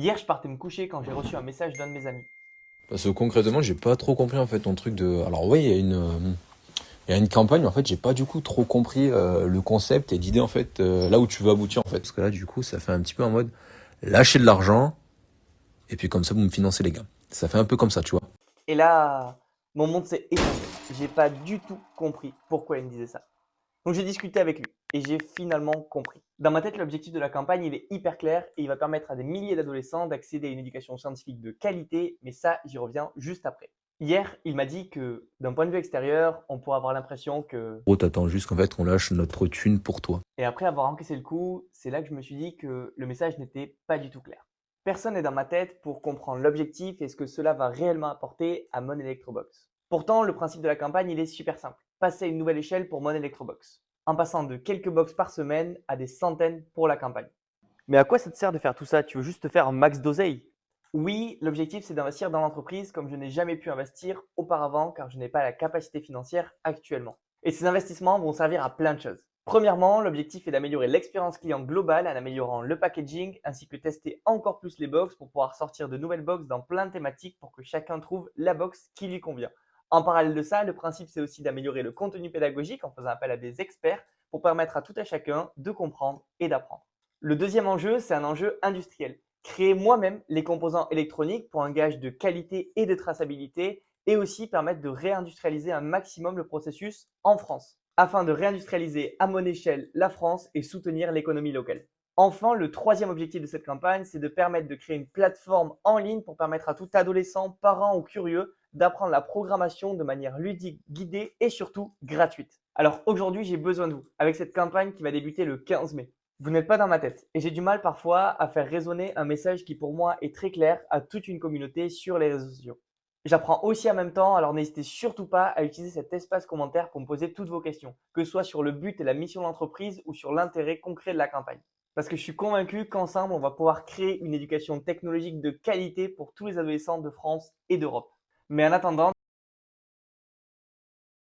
Hier, je partais me coucher quand j'ai reçu un message d'un de mes amis. Parce que concrètement, j'ai pas trop compris en fait ton truc de. Alors oui, il y a une campagne, mais en fait, j'ai pas du coup trop compris le concept et l'idée en fait là où tu veux aboutir en fait. Parce que là, du coup, ça fait un petit peu en mode lâcher de l'argent et puis comme ça, vous me financez les gars. Ça fait un peu comme ça, tu vois. Et là, mon monde s'est effondré. J'ai pas du tout compris pourquoi il me disait ça. Donc j'ai discuté avec lui et j'ai finalement compris. Dans ma tête, l'objectif de la campagne, il est hyper clair et il va permettre à des milliers d'adolescents d'accéder à une éducation scientifique de qualité, mais ça, j'y reviens juste après. Hier, il m'a dit que d'un point de vue extérieur, on pourrait avoir l'impression que... Gros, t'attends juste qu'en fait, on lâche notre thune pour toi. Et après avoir encaissé le coup, c'est là que je me suis dit que le message n'était pas du tout clair. Personne n'est dans ma tête pour comprendre l'objectif et ce que cela va réellement apporter à Mon Electrobox. Pourtant, le principe de la campagne, il est super simple. Passer à une nouvelle échelle pour Mon Electrobox. En passant de quelques box par semaine à des centaines pour la campagne. Mais à quoi ça te sert de faire tout ça? Tu veux juste te faire un max d'oseille? Oui, l'objectif c'est d'investir dans l'entreprise comme je n'ai jamais pu investir auparavant car je n'ai pas la capacité financière actuellement. Et ces investissements vont servir à plein de choses. Premièrement, l'objectif est d'améliorer l'expérience client globale en améliorant le packaging ainsi que tester encore plus les box pour pouvoir sortir de nouvelles box dans plein de thématiques pour que chacun trouve la box qui lui convient. En parallèle de ça, le principe c'est aussi d'améliorer le contenu pédagogique en faisant appel à des experts pour permettre à tout à chacun de comprendre et d'apprendre. Le deuxième enjeu, c'est un enjeu industriel. Créer moi-même les composants électroniques pour un gage de qualité et de traçabilité et aussi permettre de réindustrialiser un maximum le processus en France, afin de réindustrialiser à mon échelle la France et soutenir l'économie locale. Enfin, le troisième objectif de cette campagne, c'est de permettre de créer une plateforme en ligne pour permettre à tout adolescent, parent ou curieux d'apprendre la programmation de manière ludique, guidée et surtout gratuite. Alors aujourd'hui, j'ai besoin de vous avec cette campagne qui va débuter le 15 mai. Vous n'êtes pas dans ma tête et j'ai du mal parfois à faire résonner un message qui pour moi est très clair à toute une communauté sur les réseaux sociaux. J'apprends aussi en même temps, alors n'hésitez surtout pas à utiliser cet espace commentaire pour me poser toutes vos questions, que ce soit sur le but et la mission de l'entreprise ou sur l'intérêt concret de la campagne. Parce que je suis convaincu qu'ensemble, on va pouvoir créer une éducation technologique de qualité pour tous les adolescents de France et d'Europe. Mais en attendant,